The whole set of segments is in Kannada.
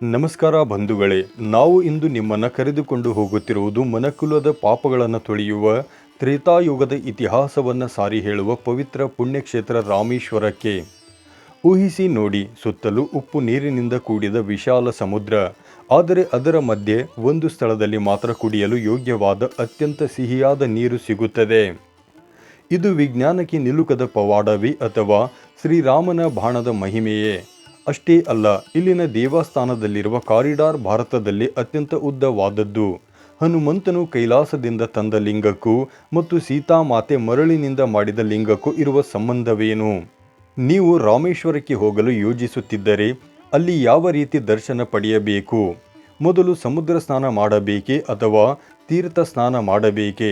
ನಮಸ್ಕಾರ ಬಂಧುಗಳೇ, ನಾವು ಇಂದು ನಿಮ್ಮನ್ನು ಕರೆದುಕೊಂಡು ಹೋಗುತ್ತಿರುವುದು ಮನುಕುಲದ ಪಾಪಗಳನ್ನು ತೊಳೆಯುವ ತ್ರೇತಾಯುಗದ ಇತಿಹಾಸವನ್ನು ಸಾರಿ ಹೇಳುವ ಪವಿತ್ರ ಪುಣ್ಯಕ್ಷೇತ್ರ ರಾಮೇಶ್ವರಕ್ಕೆ. ಊಹಿಸಿ ನೋಡಿ, ಸುತ್ತಲೂ ಉಪ್ಪು ನೀರಿನಿಂದ ಕೂಡಿದ ವಿಶಾಲ ಸಮುದ್ರ, ಆದರೆ ಅದರ ಮಧ್ಯೆ ಒಂದು ಸ್ಥಳದಲ್ಲಿ ಮಾತ್ರ ಕುಡಿಯಲು ಯೋಗ್ಯವಾದ ಅತ್ಯಂತ ಸಿಹಿಯಾದ ನೀರು ಸಿಗುತ್ತದೆ. ಇದು ವಿಜ್ಞಾನಕ್ಕೆ ನಿಲುಕದ ಪವಾಡವೇ ಅಥವಾ ಶ್ರೀರಾಮನ ಬಾಣದ ಮಹಿಮೆಯೇ? ಅಷ್ಟೇ ಅಲ್ಲ, ಇಲ್ಲಿನ ದೇವಸ್ಥಾನದಲ್ಲಿರುವ ಕಾರಿಡಾರ್ ಭಾರತದಲ್ಲಿ ಅತ್ಯಂತ ಉದ್ದವಾದದ್ದು. ಹನುಮಂತನು ಕೈಲಾಸದಿಂದ ತಂದ ಲಿಂಗಕ್ಕೂ ಮತ್ತು ಸೀತಾಮಾತೆ ಮರಳಿನಿಂದ ಮಾಡಿದ ಲಿಂಗಕ್ಕೂ ಇರುವ ಸಂಬಂಧವೇನು? ನೀವು ರಾಮೇಶ್ವರಕ್ಕೆ ಹೋಗಲು ಯೋಜಿಸುತ್ತಿದ್ದರೆ ಅಲ್ಲಿ ಯಾವ ರೀತಿ ದರ್ಶನ ಪಡೆಯಬೇಕು? ಮೊದಲು ಸಮುದ್ರ ಸ್ನಾನ ಮಾಡಬೇಕೇ ಅಥವಾ ತೀರ್ಥ ಸ್ನಾನ ಮಾಡಬೇಕೇ?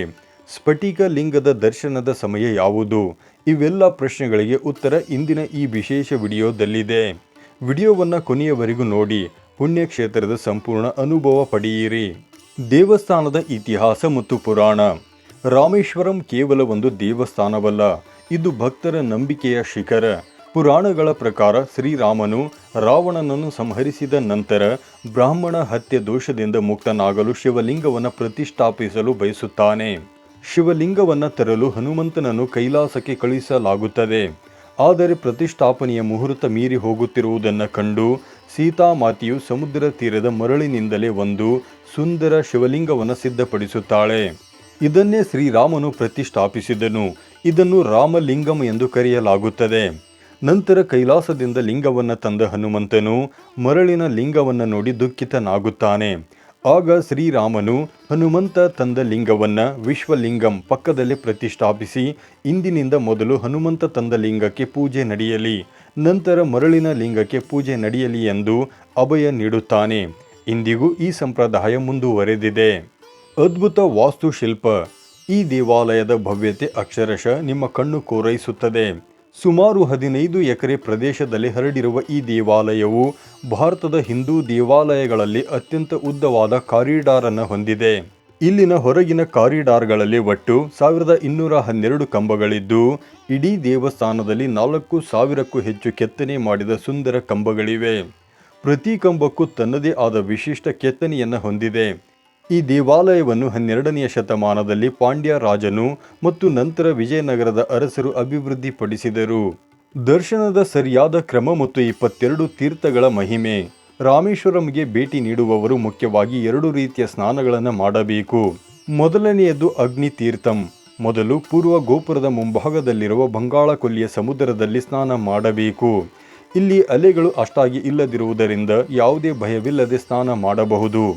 ಸ್ಫಟಿಕ ಲಿಂಗದ ದರ್ಶನದ ಸಮಯ ಯಾವುದು? ಇವೆಲ್ಲ ಪ್ರಶ್ನೆಗಳಿಗೆ ಉತ್ತರ ಇಂದಿನ ಈ ವಿಶೇಷ ವಿಡಿಯೋದಲ್ಲಿದೆ. ವಿಡಿಯೋವನ್ನು ಕೊನೆಯವರೆಗೂ ನೋಡಿ ಪುಣ್ಯಕ್ಷೇತ್ರದ ಸಂಪೂರ್ಣ ಅನುಭವ ಪಡೆಯಿರಿ. ದೇವಸ್ಥಾನದ ಇತಿಹಾಸ ಮತ್ತು ಪುರಾಣ. ರಾಮೇಶ್ವರಂ ಕೇವಲ ಒಂದು ದೇವಸ್ಥಾನವಲ್ಲ, ಇದು ಭಕ್ತರ ನಂಬಿಕೆಯ ಶಿಖರ. ಪುರಾಣಗಳ ಪ್ರಕಾರ ಶ್ರೀರಾಮನು ರಾವಣನನ್ನು ಸಂಹರಿಸಿದ ನಂತರ ಬ್ರಾಹ್ಮಣ ಹತ್ಯೆ ದೋಷದಿಂದ ಮುಕ್ತನಾಗಲು ಶಿವಲಿಂಗವನ್ನು ಪ್ರತಿಷ್ಠಾಪಿಸಲು ಬಯಸುತ್ತಾನೆ. ಶಿವಲಿಂಗವನ್ನು ತರಲು ಹನುಮಂತನನ್ನು ಕೈಲಾಸಕ್ಕೆ ಕಳುಹಿಸಲಾಗುತ್ತದೆ. ಆದರೆ ಪ್ರತಿಷ್ಠಾಪನೆಯ ಮುಹೂರ್ತ ಮೀರಿ ಹೋಗುತ್ತಿರುವುದನ್ನು ಕಂಡು ಸೀತಾಮಾತೆಯು ಸಮುದ್ರ ತೀರದ ಮರಳಿನಿಂದಲೇ ಒಂದು ಸುಂದರ ಶಿವಲಿಂಗವನ್ನು ಸಿದ್ಧಪಡಿಸುತ್ತಾಳೆ. ಇದನ್ನೇ ಶ್ರೀರಾಮನು ಪ್ರತಿಷ್ಠಾಪಿಸಿದನು. ಇದನ್ನು ರಾಮಲಿಂಗಂ ಎಂದು ಕರೆಯಲಾಗುತ್ತದೆ. ನಂತರ ಕೈಲಾಸದಿಂದ ಲಿಂಗವನ್ನು ತಂದ ಹನುಮಂತನು ಮರಳಿನ ಲಿಂಗವನ್ನು ನೋಡಿ ದುಃಖಿತನಾಗುತ್ತಾನೆ. ಆಗ ಶ್ರೀರಾಮನು ಹನುಮಂತ ತಂದ ಲಿಂಗವನ್ನು ವಿಶ್ವಲಿಂಗಂ ಪಕ್ಕದಲ್ಲಿ ಪ್ರತಿಷ್ಠಾಪಿಸಿ, ಇಂದಿನಿಂದ ಮೊದಲು ಹನುಮಂತ ತಂದ ಲಿಂಗಕ್ಕೆ ಪೂಜೆ ನಡೆಯಲಿ, ನಂತರ ಮರಳಿನ ಲಿಂಗಕ್ಕೆ ಪೂಜೆ ನಡೆಯಲಿ ಎಂದು ಅಭಯ ನೀಡುತ್ತಾನೆ. ಇಂದಿಗೂ ಈ ಸಂಪ್ರದಾಯ ಮುಂದುವರೆದಿದೆ. ಅದ್ಭುತ ವಾಸ್ತುಶಿಲ್ಪ. ಈ ದೇವಾಲಯದ ಭವ್ಯತೆ ಅಕ್ಷರಶಃ ನಿಮ್ಮ ಕಣ್ಣು ಕೋರೈಸುತ್ತದೆ. ಸುಮಾರು 15 ಎಕರೆ ಪ್ರದೇಶದಲ್ಲಿ ಹರಡಿರುವ ಈ ದೇವಾಲಯವು ಭಾರತದ ಹಿಂದೂ ದೇವಾಲಯಗಳಲ್ಲಿ ಅತ್ಯಂತ ಉದ್ದವಾದ ಕಾರಿಡಾರನ್ನು ಹೊಂದಿದೆ. ಇಲ್ಲಿನ ಹೊರಗಿನ ಕಾರಿಡಾರ್ಗಳಲ್ಲಿ ಒಟ್ಟು 1212 ಕಂಬಗಳಿದ್ದು, ಇಡೀ ದೇವಸ್ಥಾನದಲ್ಲಿ 4000ಕ್ಕೂ ಹೆಚ್ಚು ಕೆತ್ತನೆ ಮಾಡಿದ ಸುಂದರ ಕಂಬಗಳಿವೆ. ಪ್ರತಿ ಕಂಬಕ್ಕೂ ತನ್ನದೇ ಆದ ವಿಶಿಷ್ಟ ಕೆತ್ತನೆಯನ್ನು ಹೊಂದಿದೆ. ಈ ದೇವಾಲಯವನ್ನು 12ನೇ ಶತಮಾನದಲ್ಲಿ ಪಾಂಡ್ಯ ರಾಜನು ಮತ್ತು ನಂತರ ವಿಜಯನಗರದ ಅರಸರು ಅಭಿವೃದ್ಧಿಪಡಿಸಿದರು. ದರ್ಶನದ ಸರಿಯಾದ ಕ್ರಮ ಮತ್ತು 22 ತೀರ್ಥಗಳ ಮಹಿಮೆ. ರಾಮೇಶ್ವರಂಗೆ ಭೇಟಿ ನೀಡುವವರು ಮುಖ್ಯವಾಗಿ 2 ರೀತಿಯ ಸ್ನಾನಗಳನ್ನು ಮಾಡಬೇಕು. ಮೊದಲನೆಯದು ಅಗ್ನಿ ತೀರ್ಥಂ. ಮೊದಲು ಪೂರ್ವ ಗೋಪುರದ ಮುಂಭಾಗದಲ್ಲಿರುವ ಬಂಗಾಳ ಕೊಲ್ಲಿಯ ಸಮುದ್ರದಲ್ಲಿ ಸ್ನಾನ ಮಾಡಬೇಕು. ಇಲ್ಲಿ ಅಲೆಗಳು ಅಷ್ಟಾಗಿ ಇಲ್ಲದಿರುವುದರಿಂದ ಯಾವುದೇ ಭಯವಿಲ್ಲದೆ ಸ್ನಾನ ಮಾಡಬಹುದು.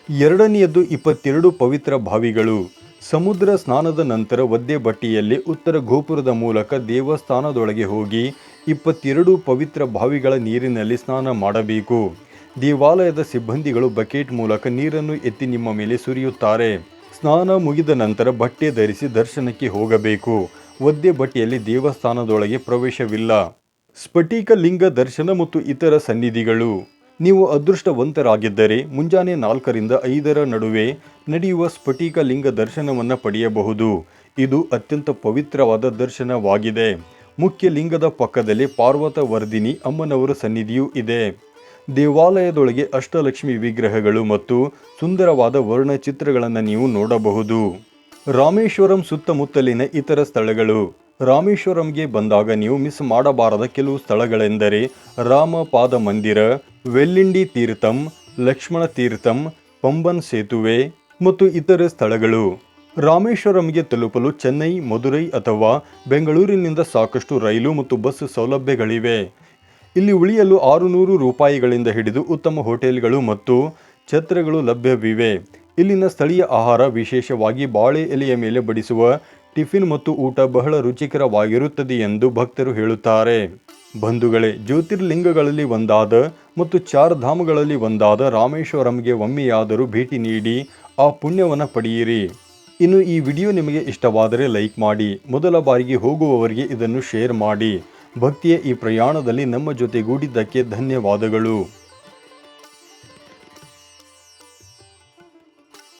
ಎರಡನೆಯದು 22 ಪವಿತ್ರ ಬಾವಿಗಳು. ಸಮುದ್ರ ಸ್ನಾನದ ನಂತರ ಒದ್ದೆ ಬಟ್ಟೆಯಲ್ಲಿ ಉತ್ತರ ಗೋಪುರದ ಮೂಲಕ ದೇವಸ್ಥಾನದೊಳಗೆ ಹೋಗಿ 22 ಪವಿತ್ರ ಬಾವಿಗಳ ನೀರಿನಲ್ಲಿ ಸ್ನಾನ ಮಾಡಬೇಕು. ದೇವಾಲಯದ ಸಿಬ್ಬಂದಿಗಳು ಬಕೆಟ್ ಮೂಲಕ ನೀರನ್ನು ಎತ್ತಿ ನಿಮ್ಮ ಮೇಲೆ ಸುರಿಯುತ್ತಾರೆ. ಸ್ನಾನ ಮುಗಿದ ನಂತರ ಬಟ್ಟೆ ಧರಿಸಿ ದರ್ಶನಕ್ಕೆ ಹೋಗಬೇಕು. ಒದ್ದೆ ಬಟ್ಟೆಯಲ್ಲಿ ದೇವಸ್ಥಾನದೊಳಗೆ ಪ್ರವೇಶವಿಲ್ಲ. ಸ್ಫಟಿಕ ಲಿಂಗ ದರ್ಶನ ಮತ್ತು ಇತರ ಸನ್ನಿಧಿಗಳು. ನೀವು ಅದೃಷ್ಟವಂತರಾಗಿದ್ದರೆ ಮುಂಜಾನೆ 4ರಿಂದ 5 ನಡುವೆ ನಡೆಯುವ ಸ್ಫಟಿಕ ಲಿಂಗ ದರ್ಶನವನ್ನು ಪಡೆಯಬಹುದು. ಇದು ಅತ್ಯಂತ ಪವಿತ್ರವಾದ ದರ್ಶನವಾಗಿದೆ. ಮುಖ್ಯ ಲಿಂಗದ ಪಕ್ಕದಲ್ಲಿ ಪಾರ್ವತವರ್ಧಿನಿ ಅಮ್ಮನವರ ಸನ್ನಿಧಿಯೂ ಇದೆ. ದೇವಾಲಯದೊಳಗೆ ಅಷ್ಟಲಕ್ಷ್ಮಿ ವಿಗ್ರಹಗಳು ಮತ್ತು ಸುಂದರವಾದ ವರ್ಣಚಿತ್ರಗಳನ್ನು ನೀವು ನೋಡಬಹುದು. ರಾಮೇಶ್ವರಂ ಸುತ್ತಮುತ್ತಲಿನ ಇತರ ಸ್ಥಳಗಳು. ರಾಮೇಶ್ವರಂಗೆ ಬಂದಾಗ ನೀವು ಮಿಸ್ ಮಾಡಬಾರದ ಕೆಲವು ಸ್ಥಳಗಳೆಂದರೆ ರಾಮ ಪಾದ ಮಂದಿರ, ವೆಲ್ಲಿಂಡಿ ತೀರ್ಥಂ, ಲಕ್ಷ್ಮಣ ತೀರ್ಥಂ, ಪಂಬನ್ ಸೇತುವೆ ಮತ್ತು ಇತರ ಸ್ಥಳಗಳು. ರಾಮೇಶ್ವರಂಗೆ ತಲುಪಲು ಚೆನ್ನೈ, ಮದುರೈ ಅಥವಾ ಬೆಂಗಳೂರಿನಿಂದ ಸಾಕಷ್ಟು ರೈಲು ಮತ್ತು ಬಸ್ ಸೌಲಭ್ಯಗಳಿವೆ. ಇಲ್ಲಿ ಉಳಿಯಲು 600 ರೂಪಾಯಿಗಳಿಂದ ಹಿಡಿದು ಉತ್ತಮ ಹೋಟೆಲ್ಗಳು ಮತ್ತು ಛತ್ರಗಳು ಲಭ್ಯವಿವೆ. ಇಲ್ಲಿನ ಸ್ಥಳೀಯ ಆಹಾರ, ವಿಶೇಷವಾಗಿ ಬಾಳೆ ಎಲೆಯ ಮೇಲೆ ಬಡಿಸುವ ಟಿಫಿನ್ ಮತ್ತು ಊಟ ಬಹಳ ರುಚಿಕರವಾಗಿರುತ್ತದೆ ಎಂದು ಭಕ್ತರು ಹೇಳುತ್ತಾರೆ. ಬಂಧುಗಳೇ, ಜ್ಯೋತಿರ್ಲಿಂಗಗಳಲ್ಲಿ ಒಂದಾದ ಮತ್ತು 4 ಧಾಮಗಳಲ್ಲಿ ಒಂದಾದ ರಾಮೇಶ್ವರಂಗೆ ಒಮ್ಮೆಯಾದರೂ ಭೇಟಿ ನೀಡಿ ಆ ಪುಣ್ಯವನ್ನು ಪಡೆಯಿರಿ. ಇನ್ನು ಈ ವಿಡಿಯೋ ನಿಮಗೆ ಇಷ್ಟವಾದರೆ ಲೈಕ್ ಮಾಡಿ. ಮೊದಲ ಬಾರಿಗೆ ಹೋಗುವವರಿಗೆ ಇದನ್ನು ಶೇರ್ ಮಾಡಿ. ಭಕ್ತಿಯ ಈ ಪ್ರಯಾಣದಲ್ಲಿ ನಮ್ಮ ಜೊತೆಗೂಡಿದ್ದಕ್ಕೆ ಧನ್ಯವಾದಗಳು.